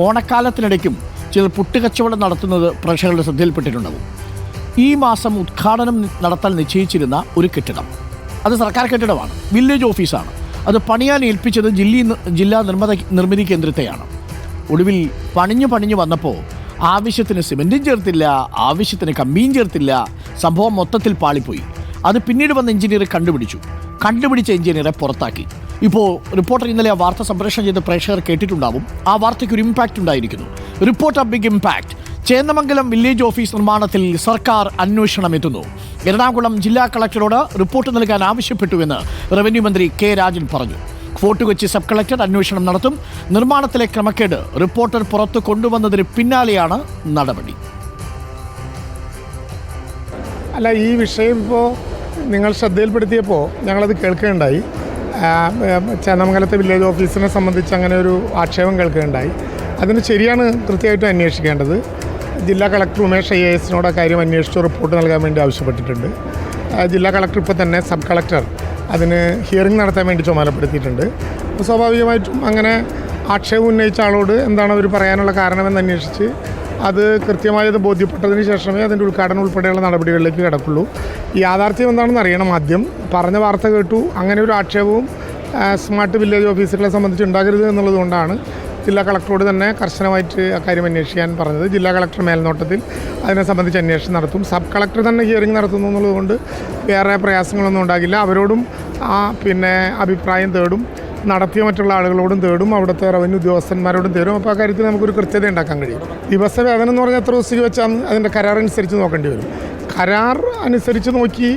ഓണക്കാലത്തിനിടയ്ക്കും ചിലർ പുട്ടുകച്ചവടം നടത്തുന്നത് പ്രേക്ഷകരുടെ ശ്രദ്ധയിൽപ്പെട്ടിട്ടുണ്ടാകും. ഈ മാസം ഉദ്ഘാടനം നടത്താൻ നിശ്ചയിച്ചിരുന്ന ഒരു കെട്ടിടം, അത് സർക്കാർ കെട്ടിടമാണ്, വില്ലേജ് ഓഫീസാണ്. അത് പണിയാൻ ഏൽപ്പിച്ചത് ജില്ലാ നിർമ്മിതി കേന്ദ്രത്തെയാണ്. ഒടുവിൽ പണിഞ്ഞു വന്നപ്പോൾ ആവശ്യത്തിന് സിമെൻറ്റും ചേർത്തില്ല, ആവശ്യത്തിന് കമ്പിയും ചേർത്തില്ല. സംഭവം മൊത്തത്തിൽ പാളിപ്പോയി. അത് പിന്നീട് വന്ന എഞ്ചിനീയർ കണ്ടുപിടിച്ച എഞ്ചിനീയറെ പുറത്താക്കി. ഇപ്പോൾ റിപ്പോർട്ടർ ഇന്നലെ ആ വാർത്ത സംപ്രേഷണം ചെയ്ത് പ്രേക്ഷകർ കേട്ടിട്ടുണ്ടാവും. ആ വാർത്തയ്ക്ക് ഒരു ഇമ്പാക്റ്റ് ഉണ്ടായിരിക്കുന്നു. Reporter big impact. Chennamangalam village office നിർമ്മാണത്തിൽ സർക്കാർ അന്വേഷണം എത്തുന്നു. എറണാകുളം ജില്ലാ കളക്ടറോട് റിപ്പോർട്ട് നൽകാൻ ആവശ്യപ്പെട്ടുവെന്ന് റവന്യൂ മന്ത്രി കെ രാജൻ പറഞ്ഞു. ഫോർട്ട് കൊച്ചി സബ് കളക്ടർ അന്വേഷണം നടത്തും. നിർമ്മാണത്തിലെ ക്രമക്കേട് റിപ്പോർട്ടർ പുറത്തു കൊണ്ടുവന്നതിന് പിന്നാലെയാണ് നടപടി. അല്ല, ഈ വിഷയം ഇപ്പോൾ നിങ്ങൾ ശ്രദ്ധയിൽപ്പെടുത്തിയപ്പോൾ ഞങ്ങളത് കേൾക്കുകയുണ്ടായി. ചേന്നമംഗലത്തെ വില്ലേജ് ഓഫീസിനെ സംബന്ധിച്ച് അങ്ങനെ ഒരു ആക്ഷേപം കേൾക്കുകയുണ്ടായി. അതിന് ശരിയാണ് കൃത്യമായിട്ടും അന്വേഷിക്കേണ്ടത്. ജില്ലാ കളക്ടർ ഉമേഷ് IAS ആ കാര്യം അന്വേഷിച്ച് റിപ്പോർട്ട് നൽകാൻ വേണ്ടി ആവശ്യപ്പെട്ടിട്ടുണ്ട്. ജില്ലാ കളക്ടർ ഇപ്പോൾ തന്നെ സബ് കളക്ടർ അതിന് ഹിയറിംഗ് നടത്താൻ വേണ്ടി ചുമതലപ്പെടുത്തിയിട്ടുണ്ട്. സ്വാഭാവികമായിട്ടും അങ്ങനെ ആക്ഷേപം ഉന്നയിച്ച ആളോട് എന്താണ് അവർ പറയാനുള്ള കാരണമെന്ന് അന്വേഷിച്ച് അത് കൃത്യമായത് ബോധ്യപ്പെട്ടതിന് ശേഷമേ അതിൻ്റെ ഉദ്ഘാടനം ഉൾപ്പെടെയുള്ള നടപടികളിലേക്ക് കിടക്കുള്ളൂ. ഈ യാഥാർത്ഥ്യം എന്താണെന്ന് അറിയണം. ആദ്യം പറഞ്ഞ വാർത്ത കേട്ടു, അങ്ങനെ ഒരു ആക്ഷേപവും സ്മാർട്ട് വില്ലേജ് ഓഫീസുകളെ സംബന്ധിച്ച് ഉണ്ടാകരുത് എന്നുള്ളതുകൊണ്ടാണ് ജില്ലാ കളക്ടറോട് തന്നെ കർശനമായിട്ട് അക്കാര്യം അന്വേഷിക്കാൻ പറഞ്ഞത്. ജില്ലാ കളക്ടർ മേൽനോട്ടത്തിൽ അതിനെ സംബന്ധിച്ച് അന്വേഷണം നടത്തും. സബ് കളക്ടർ തന്നെ ഹിയറിംഗ് നടത്തുന്നു എന്നുള്ളതുകൊണ്ട് വേറെ പ്രയാസങ്ങളൊന്നും ഉണ്ടാകില്ല. അവരോടും അഭിപ്രായം തേടും, നടത്തിയ മറ്റുള്ള ആളുകളോടും തേടും, അവിടുത്തെ റവന്യൂ ഉദ്യോഗസ്ഥന്മാരോടും തേടും. അപ്പോൾ ആ കാര്യത്തിൽ നമുക്കൊരു കൃത്യത ഉണ്ടാക്കാൻ കഴിയും. ദിവസവേതനം എന്ന് പറഞ്ഞാൽ എത്ര ദിവസത്തേക്ക് വെച്ചാൽ അതിൻ്റെ കരാർ അനുസരിച്ച് നോക്കേണ്ടി വരും. കരാർ അനുസരിച്ച് നോക്കി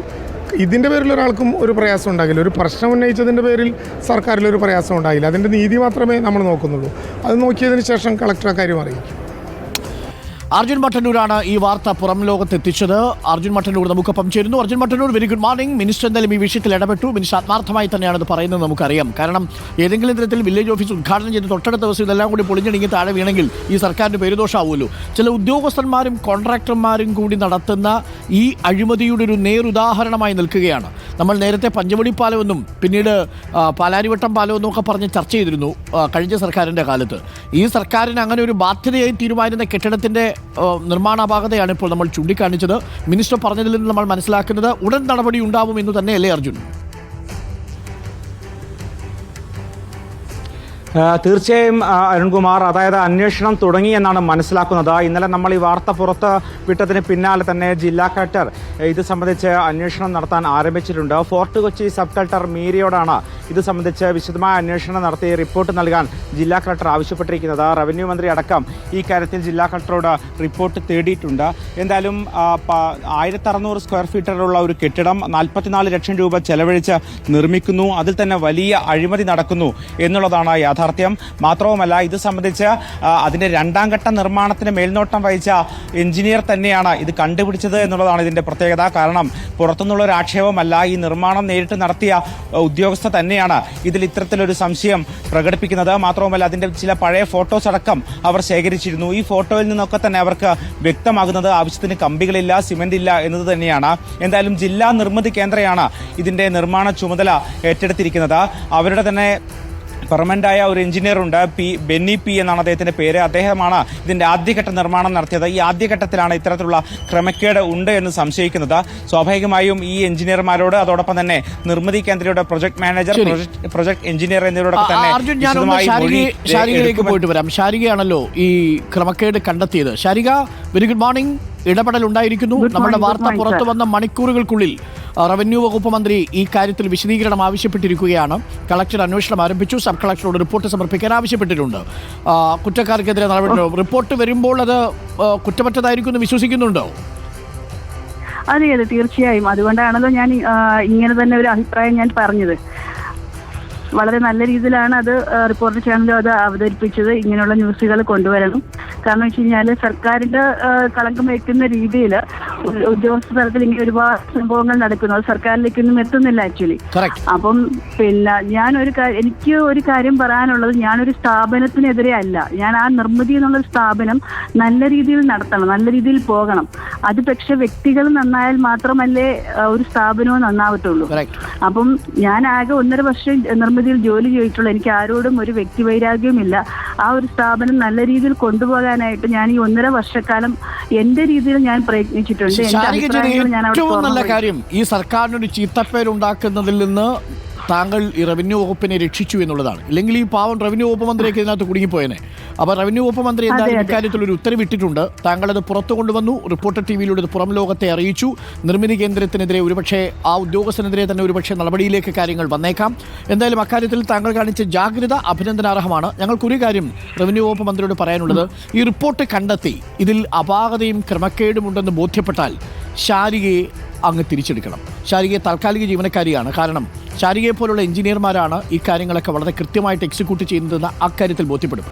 ഇതിൻ്റെ പേരിൽ ഒരാൾക്കും ഒരു പ്രയാസം ഉണ്ടാകില്ല. ഒരു പ്രശ്നം ഉന്നയിച്ചതിൻ്റെ പേരിൽ സർക്കാരിലൊരു പ്രയാസം ഉണ്ടാകില്ല. അതിൻ്റെ നീതി മാത്രമേ നമ്മൾ നോക്കുന്നുള്ളൂ. അത് നോക്കിയതിന് ശേഷം കളക്ടർ അക്കാര്യം അറിയിക്കും. അർജുൻ മട്ടന്നൂരാണ് ഈ വാർത്ത പുറം ലോകത്തെത്തിച്ചത്. അർജുൻ മട്ടന്നൂർ നമുക്കൊപ്പം ചേരുന്നു. Arjun Mattannur, very good morning. Minister എന്തായാലും ഈ വിഷയത്തിൽ ഇടപെട്ടു. മിനിസ്റ്റർ ആത്മാർത്ഥമായി തന്നെയാണ് ഇത് പറയുന്നത് നമുക്കറിയാം. കാരണം ഏതെങ്കിലും തരത്തിൽ വില്ലേജ് ഓഫീസ് ഉദ്ഘാടനം ചെയ്ത് തൊട്ടടുത്ത ദിവസം ഇതെല്ലാം കൂടി പൊളിഞ്ഞിണങ്ങി താഴെ വീണെങ്കിൽ ഈ സർക്കാരിന് പേരുദോഷമാവുമല്ലോ. ചില ഉദ്യോഗസ്ഥന്മാരും കോൺട്രാക്ടർമാരും കൂടി നടത്തുന്ന ഈ അഴിമതിയുടെ ഒരു നേരുദാഹരണമായി നിൽക്കുകയാണ്. നമ്മൾ നേരത്തെ പഞ്ചവടിപ്പാലമെന്നും പിന്നീട് പാലാരിവട്ടം പാലമെന്നും ഒക്കെ പറഞ്ഞ് ചർച്ച ചെയ്തിരുന്നു കഴിഞ്ഞ സർക്കാരിൻ്റെ കാലത്ത്. ഈ സർക്കാരിന് അങ്ങനെ ഒരു ബാധ്യതയായി തീരുമാനിക്കുന്ന കെട്ടിടത്തിൻ്റെ നിർമ്മാണാപാകതയാണ് ഇപ്പോൾ നമ്മൾ ചൂണ്ടിക്കാണിച്ചത്. മിനിസ്റ്റർ പറഞ്ഞതിൽ നിന്ന് നമ്മൾ മനസ്സിലാക്കുന്നത് ഉടൻ നടപടി ഉണ്ടാവും എന്ന് തന്നെയല്ലേ അർജുൻ? തീർച്ചയായും അരുൺകുമാർ, അതായത് അന്വേഷണം തുടങ്ങി എന്നാണ് മനസ്സിലാക്കുന്നത്. ഇന്നലെ നമ്മൾ ഈ വാർത്ത പുറത്ത് വിട്ടതിന് പിന്നാലെ തന്നെ ജില്ലാ കളക്ടർ ഇത് സംബന്ധിച്ച് അന്വേഷണം നടത്താൻ ആരംഭിച്ചിട്ടുണ്ട്. ഫോർട്ട് കൊച്ചി സബ് കളക്ടർ മീരയോടാണ് ഇത് സംബന്ധിച്ച് വിശദമായ അന്വേഷണം നടത്തി റിപ്പോർട്ട് നൽകാൻ ജില്ലാ കളക്ടർ ആവശ്യപ്പെട്ടിരിക്കുന്നത്. റവന്യൂ മന്ത്രി അടക്കം ഈ കാര്യത്തിൽ ജില്ലാ കളക്ടറോട് റിപ്പോർട്ട് തേടിയിട്ടുണ്ട്. എന്തായാലും 1600 സ്ക്വയർ ഫീറ്റിലുള്ള ഒരു കെട്ടിടം 44 ലക്ഷം രൂപ ചെലവഴിച്ച് നിർമ്മിക്കുന്നു. അതിൽ തന്നെ വലിയ അഴിമതി നടക്കുന്നു എന്നുള്ളതാണ് യാഥാർത്ഥ്യം. മാത്രവുമല്ല, ഇത് സംബന്ധിച്ച് അതിന്റെ രണ്ടാം ഘട്ട നിർമ്മാണത്തിന് മേൽനോട്ടം വഹിച്ച എഞ്ചിനീയർ തന്നെയാണ് ഇത് കണ്ടുപിടിച്ചത് എന്നുള്ളതാണ് ഇതിന്റെ പ്രത്യേകത. കാരണം പുറത്തുനിന്നുള്ള ഒരു ആക്ഷേപമല്ല, ഈ നിർമ്മാണം നേരിട്ട് നടത്തിയ ഉദ്യോഗസ്ഥ തന്നെയാണ് ഇതിൽ ഇത്തരത്തിലൊരു സംശയം പ്രകടിപ്പിക്കുന്നത്. മാത്രവുമല്ല, അതിന്റെ ചില പഴയ ഫോട്ടോസ് അടക്കം അവർ ശേഖരിച്ചിരുന്നു. ഈ ഫോട്ടോയിൽ നിന്നൊക്കെ തന്നെ അവർക്ക് വ്യക്തമാകുന്നത് ആവശ്യത്തിന് കമ്പികളില്ല, സിമന്റ് ഇല്ല എന്നത് തന്നെയാണ്. എന്തായാലും ജില്ലാ നിർമ്മിതി കേന്ദ്രമാണ് ഇതിന്റെ നിർമ്മാണ ചുമതല ഏറ്റെടുത്തിരിക്കുന്നത്. അവരുടെ തന്നെ പെർമനന്റായ ഒരു എഞ്ചിനീയർ ഉണ്ട്, ബെന്നി പി എന്നാണ് അദ്ദേഹത്തിന്റെ പേര്. അദ്ദേഹമാണ് ഇതിന്റെ ആദ്യഘട്ട നിർമ്മാണം നടത്തിയത്. ഈ ആദ്യഘട്ടത്തിലാണ് ഇത്തരത്തിലുള്ള ക്രമക്കേട് ഉണ്ട് എന്ന് സംശയിക്കുന്നത്. സ്വാഭാവികമായും ഈ എഞ്ചിനീയർമാരോട്, അതോടൊപ്പം തന്നെ നിർമ്മിതി കേന്ദ്രയുടെ പ്രൊജക്ട് മാനേജർ, പ്രൊജക്ട് എഞ്ചിനീയർ എന്നിവരോടൊക്കെ തന്നെ ശാരികയിലേക്ക് പോയിട്ട് വരാം. ശാരികയാണല്ലോ ഈ ക്രമക്കേട് കണ്ടെത്തിയത്. Sarika, very good morning. ഇടപെടൽ ഉണ്ടായിരിക്കുന്നു. നമ്മുടെ വാർത്ത പുറത്തു വന്ന മണിക്കൂറുകൾക്കുള്ളിൽ റവന്യൂ വകുപ്പ് മന്ത്രി ഈ കാര്യത്തിൽ വിശദീകരണം ആവശ്യപ്പെട്ടിരിക്കുകയാണ്. കളക്ടർ അന്വേഷണം ആരംഭിച്ചു. സബ് കളക്ടറോട് റിപ്പോർട്ട് സമർപ്പിക്കാൻ ആവശ്യപ്പെട്ടിട്ടുണ്ട്. കുറ്റക്കാർക്കെതിരെ നടപടി റിപ്പോർട്ട് വരുമ്പോൾ അത് കുറ്റമറ്റതായിരിക്കും എന്ന് വിശ്വസിക്കുന്നുണ്ടോ? അതെ, തീർച്ചയായും. അതുകൊണ്ടാണല്ലോ ഞാൻ ഇങ്ങനെ തന്നെ ഒരു അഭിപ്രായം ഞാൻ പറഞ്ഞത്. വളരെ നല്ല രീതിയിലാണ് അത് റിപ്പോർട്ടർ ചാനലും അത് അവതരിപ്പിച്ചത്. ഇങ്ങനെയുള്ള ന്യൂസുകൾ കൊണ്ടുവരണം. കാരണം വെച്ച് കഴിഞ്ഞാൽ സർക്കാരിന്റെ കളങ്കം വയ്ക്കുന്ന രീതിയിൽ ഉദ്യോഗസ്ഥ തലത്തിൽ ഇങ്ങനെ ഒരുപാട് സംഭവങ്ങൾ നടക്കുന്നു. അത് സർക്കാരിലേക്കൊന്നും എത്തുന്നില്ല ആക്ച്വലി. അപ്പം എനിക്ക് ഒരു കാര്യം പറയാനുള്ളത്, ഞാനൊരു സ്ഥാപനത്തിനെതിരെ അല്ല. ഞാൻ ആ നിർമ്മിതി എന്നുള്ള സ്ഥാപനം നല്ല രീതിയിൽ നടത്തണം, നല്ല രീതിയിൽ പോകണം. അത് പക്ഷെ വ്യക്തികൾ നന്നായാൽ മാത്രമല്ലേ ഒരു സ്ഥാപനവും നന്നാവത്തുള്ളൂ. അപ്പം ഞാൻ ആകെ 1.5 വർഷം നിർമ്മിതി രീതിയിൽ ജോലി ചെയ്തിട്ടുള്ള എനിക്ക് ആരോടും ഒരു വ്യക്തിവൈരാഗ്യവുമില്ല. ആ ഒരു സ്ഥാപനം നല്ല രീതിയിൽ കൊണ്ടുപോകാനായിട്ട് ഞാൻ ഈ 1.5 വർഷക്കാലം എന്റെ രീതിയിൽ ഞാൻ പ്രയത്നിച്ചിട്ടുണ്ട്. എന്റെ അഭിപ്രായങ്ങൾ ഞാൻ ഏറ്റവും നല്ല കാര്യം ഈ സർക്കാരിനൊരു ചീത്തപ്പേരുണ്ടാക്കുന്നതിൽ നിന്ന് താങ്കൾ ഈ റവന്യൂ വകുപ്പിനെ രക്ഷിച്ചു എന്നുള്ളതാണ്. ഇല്ലെങ്കിൽ ഈ പാവം റവന്യൂ വകുപ്പ് മന്ത്രിയൊക്കെ ഇതിനകത്ത് കുടുങ്ങിപ്പോയനെ. അപ്പോൾ റവന്യൂ വകുപ്പ് മന്ത്രി എന്തായാലും ഇക്കാര്യത്തിൽ ഒരു ഉത്തരവിട്ടിട്ടുണ്ട്. താങ്കളത് പുറത്തു കൊണ്ടുവന്നു, റിപ്പോർട്ടർ TV-യിലൂടെ ഇത് പുറം ലോകത്തെ അറിയിച്ചു. നിർമ്മിതി കേന്ദ്രത്തിനെതിരെ ഒരുപക്ഷെ ആ ഉദ്യോഗസ്ഥനെതിരെ തന്നെ ഒരുപക്ഷെ നടപടിയിലേക്ക് കാര്യങ്ങൾ വന്നേക്കാം. എന്തായാലും അക്കാര്യത്തിൽ താങ്കൾ കാണിച്ച ജാഗ്രത അഭിനന്ദനാർഹമാണ്. ഞങ്ങൾക്കൊരു കാര്യം റവന്യൂ വകുപ്പ് മന്ത്രിയോട് പറയാനുള്ളത്, ഈ റിപ്പോർട്ട് കണ്ടെത്തി ഇതിൽ അപാകതയും ക്രമക്കേടുമുണ്ടെന്ന് ബോധ്യപ്പെട്ടാൽ ശാരികയെ അങ്ങ് തിരിച്ചെടുക്കണം. ശാരികയെ താൽക്കാലിക ജീവനക്കാരിയാണ്. കാരണം ശാരികയെ പോലുള്ള എഞ്ചിനീയർമാരാണ് ഈ കാര്യങ്ങളൊക്കെ വളരെ കൃത്യമായിട്ട് എക്സിക്യൂട്ട് ചെയ്യുന്നതെന്ന് അക്കാര്യത്തിൽ ബോധ്യപ്പെടും.